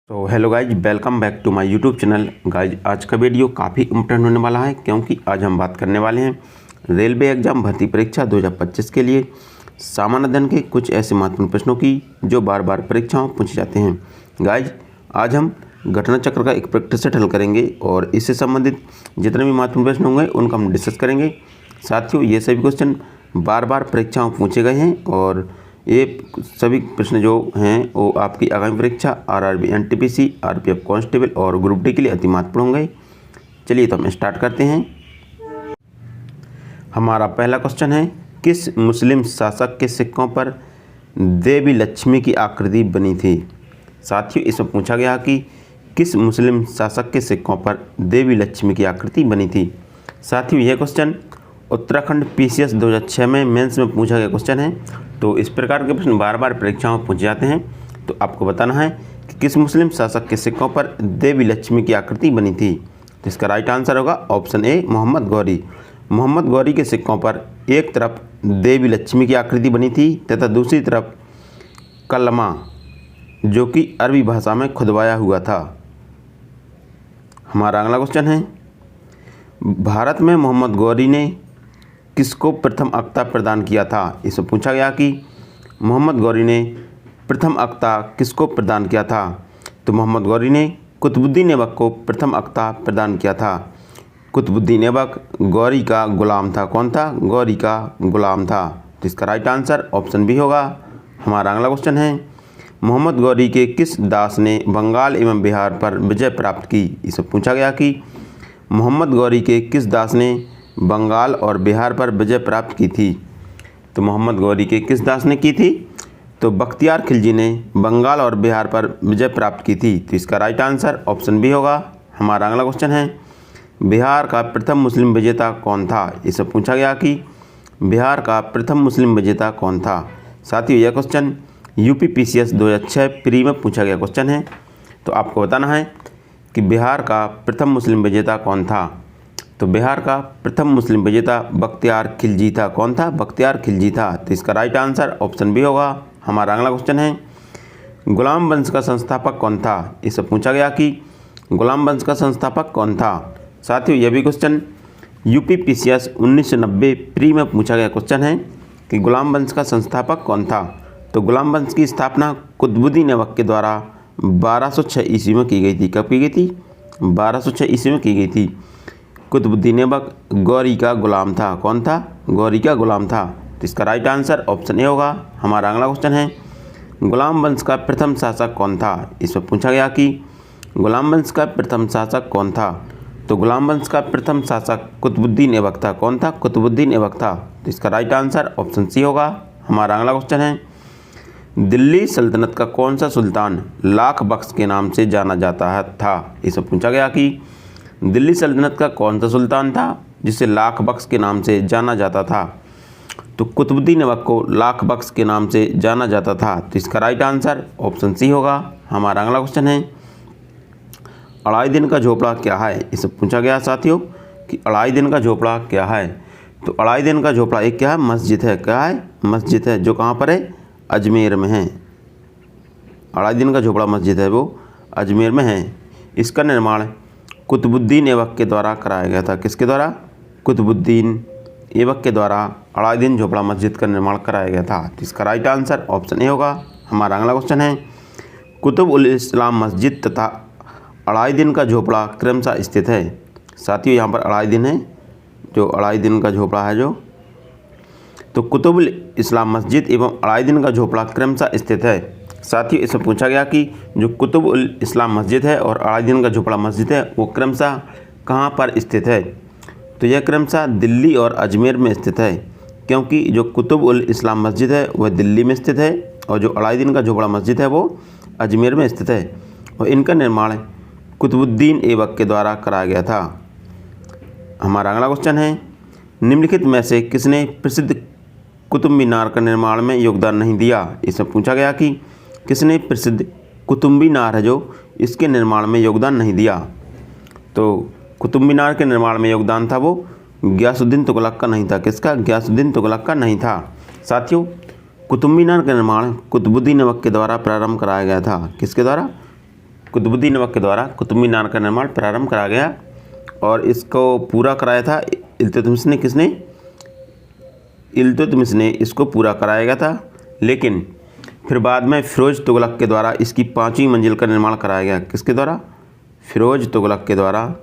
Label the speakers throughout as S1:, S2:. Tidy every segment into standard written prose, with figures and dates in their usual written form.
S1: तो hello guys, welcome back to my YouTube channel. Guys आज का वीडियो काफ़ी इम्पोर्टेंट होने वाला है क्योंकि आज हम बात करने वाले हैं रेलवे एग्जाम भर्ती परीक्षा 2025 के लिए सामान्य अध्ययन के कुछ ऐसे महत्वपूर्ण प्रश्नों की जो बार बार परीक्षाओं में पूछे जाते हैं। गाइज आज हम घटना चक्र का एक प्रैक्टिस सेट हल करेंगे और इससे संबंधित जितने भी महत्वपूर्ण प्रश्न होंगे उनका हम डिस्कस करेंगे। साथियों, ये सभी क्वेश्चन बार बार परीक्षाओं में पूछे गए हैं और ये सभी प्रश्न जो हैं वो आपकी आगामी परीक्षा आरआरबी एनटीपीसी, आरपीएफ कांस्टेबल और ग्रुप डी के लिए अति महत्वपूर्ण होंगे। चलिए तो हम स्टार्ट करते हैं। हमारा पहला क्वेश्चन है, किस मुस्लिम शासक के सिक्कों पर देवी लक्ष्मी की आकृति बनी थी। साथियों, इसमें पूछा गया कि किस मुस्लिम शासक के सिक्कों पर देवी लक्ष्मी की आकृति बनी थी। साथियों, यह क्वेश्चन उत्तराखंड पीसीएस 2006 में मेंस में पूछा गया क्वेश्चन है। तो इस प्रकार के प्रश्न बार बार परीक्षाओं में पूछे जाते हैं। तो आपको बताना है कि किस मुस्लिम शासक के सिक्कों पर देवी लक्ष्मी की आकृति बनी थी। तो इसका राइट आंसर होगा ऑप्शन ए, मोहम्मद गौरी। मोहम्मद गौरी के सिक्कों पर एक तरफ देवी लक्ष्मी की आकृति बनी थी तथा दूसरी तरफ कलमा जो कि अरबी भाषा में खुदवाया हुआ था। हमारा अगला क्वेश्चन है, भारत में मोहम्मद गौरी ने किसको प्रथम अक्ता प्रदान किया था। इसमें पूछा गया कि मोहम्मद गौरी ने प्रथम अक्ता किसको प्रदान किया था। तो मोहम्मद गौरी ने कुतुबुद्दीन ऐबक को प्रथम अक्ता प्रदान किया था। कुतुबुद्दीन ऐबक गौरी का गुलाम था। कौन था? गौरी का गुलाम था। तो इसका राइट आंसर ऑप्शन बी होगा। हमारा अगला क्वेश्चन है, मोहम्मद गौरी के किस दास ने बंगाल एवं बिहार पर विजय प्राप्त की। इसमें पूछा गया कि मोहम्मद गौरी के किस दास ने बंगाल और बिहार पर विजय प्राप्त की थी। तो मोहम्मद गौरी के किस दास ने की थी? तो बख्तियार खिलजी ने बंगाल और बिहार पर विजय प्राप्त की थी। तो इसका राइट आंसर ऑप्शन बी होगा। हमारा अगला क्वेश्चन है, बिहार का प्रथम मुस्लिम विजेता कौन था। इससे पूछा गया कि बिहार का प्रथम मुस्लिम विजेता कौन था। साथियों, यह क्वेश्चन यूपी पीसीएस 2006 प्री में पूछा गया क्वेश्चन है। तो आपको बताना है कि बिहार का प्रथम मुस्लिम विजेता कौन था। तो बिहार का प्रथम मुस्लिम विजेता बख्तियार खिलजी था। कौन था? बख्तियार खिलजी था। तो इसका राइट आंसर ऑप्शन बी होगा। हमारा अगला क्वेश्चन है, गुलाम वंश का संस्थापक कौन था। इससे पूछा गया कि गुलाम वंश का संस्थापक कौन था। साथियों, यह भी क्वेश्चन यूपी पीसीएस 1990 प्री में पूछा गया क्वेश्चन है कि गुलाम वंश का संस्थापक कौन था। तो गुलाम वंश की स्थापना कुतुबुद्दीन ऐबक के द्वारा 1206 ईस्वी में की गई थी। कब की गई थी? 1206 ईस्वी में की गई थी। कुतुबुद्दीन ऐबक गौरी का गुलाम था। कौन था? गौरी का गुलाम था। तो इसका राइट आंसर ऑप्शन ए होगा। हमारा अगला क्वेश्चन है, गुलाम वंश का प्रथम शासक कौन था। इसमें पूछा गया कि गुलाम वंश का प्रथम शासक कौन था। तो गुलाम वंश का प्रथम शासक कुतुबुद्दीन ऐबक था। कौन था? कुतुबुद्दीन ऐबक था। तो इसका राइट आंसर ऑप्शन सी होगा। हमारा अगला क्वेश्चन है, दिल्ली सल्तनत का कौन सा सुल्तान लाख बख्श के नाम से जाना जाता था। इसमें पूछा गया कि दिल्ली सल्तनत का कौन सा सुल्तान था जिसे लाख बख्श के नाम से जाना जाता था। तो कुतुबुद्दीन ऐबक को लाख बख्श के नाम से जाना जाता था। तो इसका राइट आंसर ऑप्शन सी होगा। हमारा अगला क्वेश्चन है, अढ़ाई दिन का झोपड़ा क्या है। इससे पूछा गया साथियों कि अढ़ाई दिन का झोपड़ा क्या है। तो अढ़ाई दिन का झोपड़ा एक क्या है? मस्जिद है। क्या है? मस्जिद है, जो कहाँ पर है? अजमेर में है। अढ़ाई दिन का झोपड़ा मस्जिद है, वो अजमेर में है। इसका निर्माण कुतुबुद्दीन ऐबक के द्वारा कराया गया था। किसके द्वारा? कुतुबुद्दीन ऐबक के द्वारा अढ़ाई दिन झोपड़ा मस्जिद का निर्माण कराया गया था। तो इसका राइट आंसर ऑप्शन ए होगा। हमारा अगला क्वेश्चन है, कुतुब उल इस्लाम मस्जिद तथा अढ़ाई दिन का झोपड़ा क्रमशः स्थित है। साथियों, यहाँ पर अढ़ाई दिन है, जो अढ़ाई दिन का झोपड़ा है जो, तो कुतुब उल इस्लाम मस्जिद एवं अढ़ाई दिन का झोपड़ा क्रमशः स्थित है। साथियों, इसमें पूछा गया कि जो कुतुब उल इस्लाम मस्जिद है और अढ़ाई दिन का झोपड़ा मस्जिद है वो क्रमशः कहाँ पर स्थित है। तो यह क्रमशः दिल्ली और अजमेर में स्थित है, क्योंकि जो कुतुब उल इस्लाम मस्जिद है वह दिल्ली में स्थित है और जो अढ़ाई दिन का झोपड़ा मस्जिद है वो अजमेर में स्थित है और इनका निर्माण कुतुबुद्दीन ऐबक के द्वारा कराया गया था। हमारा अगला क्वेश्चन है, निम्नलिखित में से किसने प्रसिद्ध कुतुब मीनार का निर्माण में योगदान नहीं दिया। इसमें पूछा गया कि किसने प्रसिद्ध कुतुब मीनार है जो इसके निर्माण में योगदान नहीं दिया। तो कुतुब मीनार के निर्माण में योगदान था वो गयासुद्दीन तुगलक का नहीं था। किसका? गयासुद्दीन तुगलक का नहीं था। साथियों, कुतुब मीनार का निर्माण कुतुबुद्दीन ऐबक के द्वारा प्रारंभ कराया गया था। किसके द्वारा? कुतुबुद्दीन ऐबक के द्वारा कुतुब मीनार का निर्माण प्रारंभ करा गया और इसको पूरा कराया था इल्तुतमिश ने। किसने? इल्तुतमिश ने इसको पूरा कराया गया था, लेकिन फिर बाद में फिरोज तुगलक के द्वारा इसकी 5वीं मंजिल का निर्माण कराया गया। किसके द्वारा? फिरोज तुगलक के द्वारा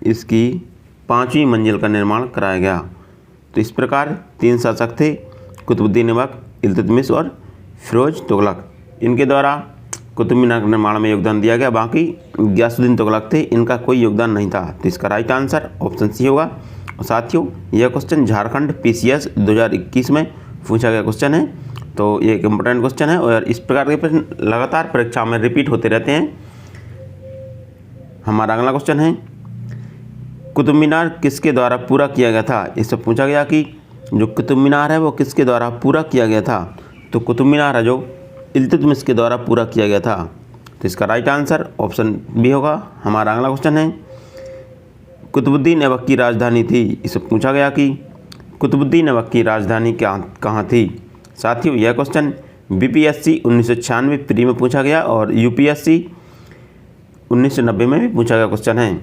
S1: इसकी 5वीं मंजिल का निर्माण कराया गया। तो इस प्रकार 3 शासक थे, कुतुबुद्दीन ऐबक, इल्तुतमिश और फिरोज तुगलक। इनके द्वारा कुतुब मीनार के निर्माण में योगदान दिया गया। बाकी गियासुद्दीन तुगलक थे, इनका कोई योगदान नहीं था। तो इसका राइट आंसर ऑप्शन सी होगा। और साथियों, यह क्वेश्चन झारखंड PCS 2021 में पूछा गया क्वेश्चन है, तो ये एक इम्पोर्टेंट क्वेश्चन है और इस प्रकार के प्रश्न लगातार परीक्षा में रिपीट होते रहते हैं। हमारा अगला क्वेश्चन है, कुतुब मीनार किसके द्वारा पूरा किया गया था? इससे पूछा गया कि जो कुतुब मीनार है वो किसके द्वारा पूरा किया गया था? तो कुतुब मीनार है जो इल्तुतमिश के द्वारा पूरा किया गया था। तो इसका राइट आंसर ऑप्शन बी होगा। हमारा अगला क्वेश्चन है, कुतुबुद्दीन ऐबक की राजधानी थी। इससे पूछा गया कि कुतुबुद्दीन ऐबक की राजधानी कहाँ थी? साथियों, यह क्वेश्चन BPSC 1996 प्री में पूछा गया और UPSC 1990 में भी पूछा गया क्वेश्चन है।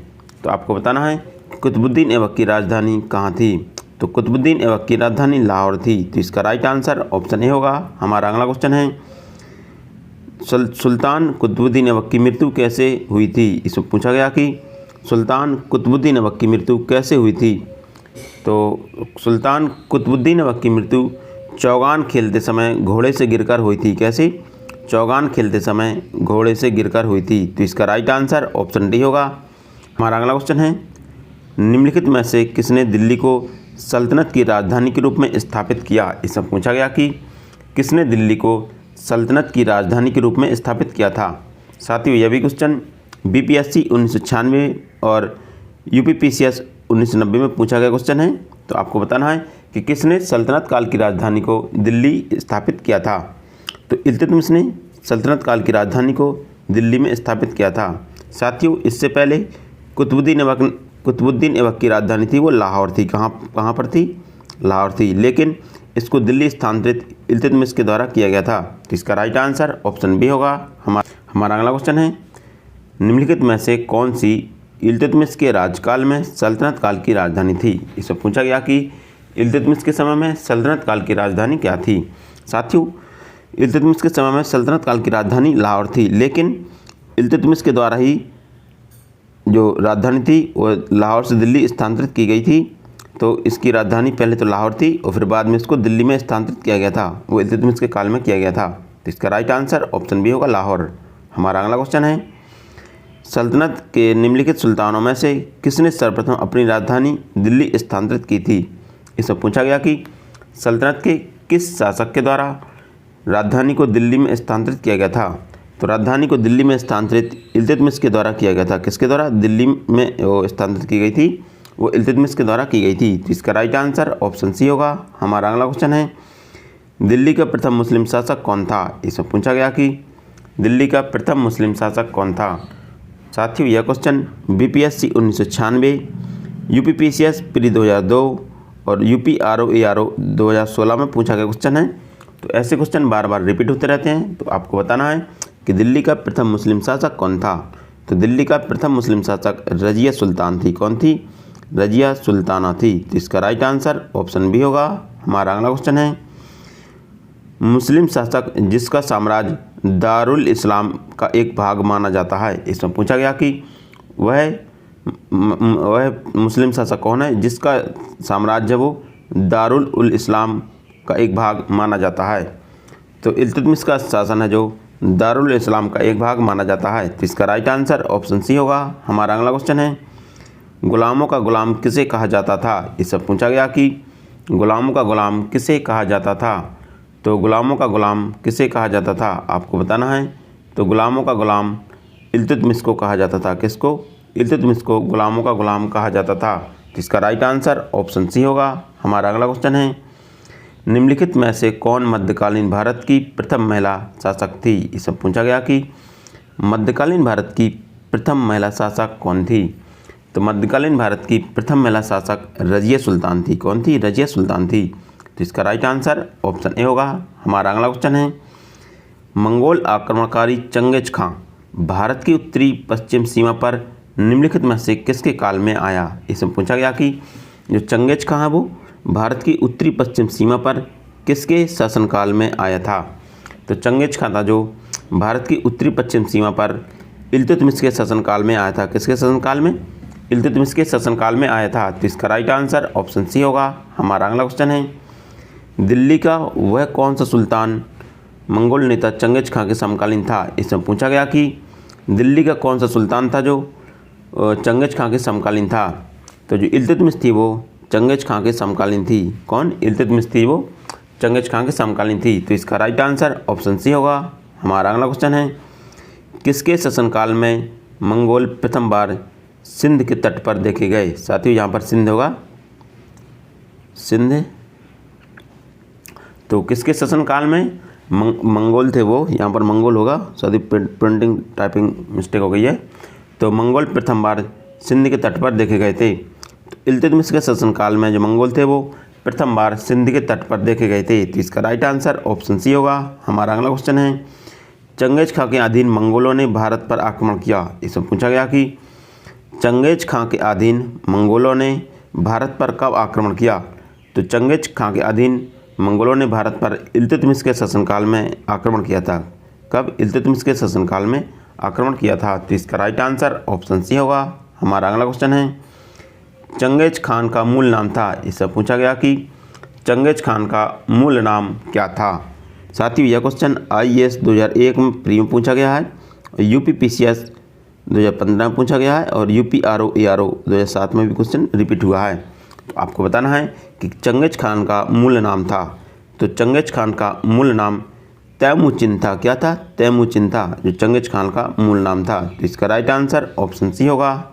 S1: तो आपको बताना है कुतुबुद्दीन ऐबक की राजधानी कहाँ थी? तो कुतुबुद्दीन ऐबक की राजधानी लाहौर थी। तो इसका राइट आंसर ऑप्शन ए होगा। हमारा अगला क्वेश्चन है, सुल्तान कुतुबुद्दीन ऐबक की मृत्यु कैसे हुई थी? इसमें पूछा गया कि सुल्तान कुतुबुद्दीन ऐबक की मृत्यु कैसे हुई थी? तो सुल्तान कुतुबुद्दीन ऐबक की मृत्यु चौगान खेलते समय घोड़े से गिरकर हुई थी। कैसे? चौगान खेलते समय घोड़े से गिरकर हुई थी। तो इसका राइट आंसर ऑप्शन डी होगा। हमारा अगला क्वेश्चन है, निम्नलिखित में से किसने दिल्ली को सल्तनत की राजधानी के रूप में स्थापित किया? इसमें पूछा गया कि किसने दिल्ली को सल्तनत की राजधानी के रूप में स्थापित किया था। साथियों, यह भी क्वेश्चन BPSC 1996 और UPPCS 1990 में पूछा गया क्वेश्चन है। तो आपको बताना है कि किसने सल्तनत काल की राजधानी को दिल्ली स्थापित किया था। तो इल्तुतमिश ने सल्तनत काल की राजधानी को दिल्ली में स्थापित किया था। साथियों, इससे पहले कुतुबुद्दीन ऐबक की राजधानी थी वो लाहौर थी। कहाँ पर थी? लाहौर थी, लेकिन इसको दिल्ली स्थानांतरित इल्तुतमिश के द्वारा किया गया था। तो इसका राइट आंसर ऑप्शन बी होगा। हमारा अगला क्वेश्चन है, निम्नलिखित में से कौन सी इल्तुतमिश के राजकाल में सल्तनत काल की राजधानी थी? इससे पूछा गया कि इल्तुतमिश के समय में सल्तनत काल की राजधानी क्या थी। साथियों, इल्तुतमिश के समय में सल्तनत काल की राजधानी लाहौर थी, लेकिन इल्तुतमिश के द्वारा ही जो राजधानी थी वो लाहौर से दिल्ली स्थानांतरित की गई थी। तो इसकी राजधानी पहले तो लाहौर थी और फिर बाद में इसको दिल्ली में स्थानांतरित किया गया था। वो इल्तुतमिश के काल में किया गया था। तो इसका राइट आंसर ऑप्शन बी होगा, लाहौर। हमारा अगला क्वेश्चन है, सल्तनत के निम्नलिखित सुल्तानों में से किसने सर्वप्रथम अपनी राजधानी दिल्ली स्थानांतरित की थी? इससे पूछा गया कि सल्तनत के किस शासक के द्वारा राजधानी को दिल्ली में स्थानांतरित किया गया था। तो राजधानी को दिल्ली में स्थानांतरित इल्तुतमिश के द्वारा किया गया था। किसके द्वारा? दिल्ली में वो स्थानांतरित की गई थी, वो इल्तुतमिश के द्वारा की गई थी। तो इसका राइट आंसर ऑप्शन सी होगा। हमारा अगला क्वेश्चन है, दिल्ली का प्रथम मुस्लिम शासक कौन था? इसमें पूछा गया कि दिल्ली का प्रथम मुस्लिम शासक कौन था। साथियों, यह क्वेश्चन BPSC 1996, UPPCS प्री 2002 और UPRO 2016 में पूछा गया क्वेश्चन है। तो ऐसे क्वेश्चन बार बार रिपीट होते रहते हैं। तो आपको बताना है कि दिल्ली का प्रथम मुस्लिम शासक कौन था। तो दिल्ली का प्रथम मुस्लिम शासक रजिया सुल्तान थी। कौन थी? रजिया सुल्ताना थी। तो इसका राइट आंसर ऑप्शन बी होगा। हमारा अगला क्वेश्चन है, मुस्लिम शासक जिसका साम्राज्य दारुल इस्लाम का एक भाग माना जाता है। इसमें पूछा गया कि वह मुस्लिम शासक कौन है जिसका साम्राज्य वो दारुल इस्लाम का एक भाग माना जाता है। तो इल्तुतमिश का शासन है जो दारुल इस्लाम का एक भाग माना जाता है। तो इसका राइट आंसर ऑप्शन सी होगा। हमारा अगला क्वेश्चन है, गुलामों का गुलाम किसे कहा जाता था। इससे पूछा गया कि गुलामों का गुलाम किसे कहा जाता था। तो गुलामों का गुलाम किसे कहा जाता था आपको बताना है। तो गुलामों का गुलाम इल्तुतमिश को कहा जाता था। किसको? इल्तुतमिश को गुलामों का गुलाम कहा जाता था। तो इसका राइट आंसर ऑप्शन सी होगा। हमारा अगला क्वेश्चन है, निम्नलिखित में से कौन मध्यकालीन भारत की प्रथम महिला शासक थी। इससे पूछा गया कि मध्यकालीन भारत की प्रथम महिला शासक कौन थी। तो मध्यकालीन भारत की प्रथम महिला शासक रजिया सुल्तान थी। कौन थी? रजिया सुल्तान थी। तो इसका राइट आंसर ऑप्शन ए होगा। हमारा अगला क्वेश्चन है, मंगोल आक्रमणकारी चंगेज खां भारत की उत्तरी पश्चिम सीमा पर निम्नलिखित में से किसके काल में आया। इसमें पूछा गया कि जो चंगेज खां है वो भारत की उत्तरी पश्चिम सीमा पर किसके शासनकाल में आया था। तो चंगेज खां था जो भारत की उत्तरी पश्चिम सीमा पर इल्तुतमिश के शासनकाल में आया था। किसके शासनकाल में? इल्तुतमिश के शासनकाल में आया था। तो इसका राइट आंसर ऑप्शन सी होगा। हमारा अगला क्वेश्चन है, दिल्ली का वह कौन सा सुल्तान मंगोल नेता चंगेज खां के समकालीन था। इसमें पूछा गया कि दिल्ली का कौन सा सुल्तान था जो चंगेज खां के समकालीन था। तो जो इल्तुतमिश थी वो चंगेज खां के समकालीन थी। कौन? इल्तुतमिश थी वो चंगेज खां के समकालीन थी। तो इसका राइट आंसर ऑप्शन सी होगा। हमारा अगला क्वेश्चन है, किसके शासनकाल में मंगोल प्रथम बार सिंध के तट पर देखे गए। साथियों यहाँ पर सिंध होगा, सिंध। तो किसके शासनकाल में मंगोल थे वो, यहाँ पर मंगोल होगा। साथियों प्रिंटिंग टाइपिंग मिस्टेक हो गई है। तो मंगोल प्रथम बार सिंध के तट पर देखे गए थे। तो इल्तुतमिश के शासनकाल में जो मंगोल थे वो प्रथम बार सिंध के तट पर देखे गए थे। तो इसका राइट आंसर ऑप्शन सी होगा। हमारा अगला क्वेश्चन है, चंगेज खां के अधीन मंगोलों ने भारत पर आक्रमण किया। इसमें पूछा गया कि चंगेज खां के अधीन मंगोलों ने भारत पर कब आक्रमण किया। तो चंगेज खां के अधीन मंगोलों ने भारत पर इल्तुतमिश के शासनकाल में आक्रमण किया था। कब? इल्तुतमिश के शासनकाल में आक्रमण किया था। तो इसका राइट आंसर ऑप्शन सी होगा। हमारा अगला क्वेश्चन है, चंगेज खान का मूल नाम था। इससे पूछा गया कि चंगेज खान का मूल नाम क्या था। साथियों यह क्वेश्चन IAS 2001 में प्री में पूछा गया है, UPPCS 2015 में पूछा गया है और UPRO ARO 2007 में भी क्वेश्चन रिपीट हुआ है। तो आपको बताना है कि चंगेज खान का मूल नाम था। तो चंगेज खान का मूल नाम तैमूचिन था। क्या था? तैमूचिन था जो चंगेज खान का मूल नाम था। तो इसका राइट आंसर ऑप्शन सी होगा।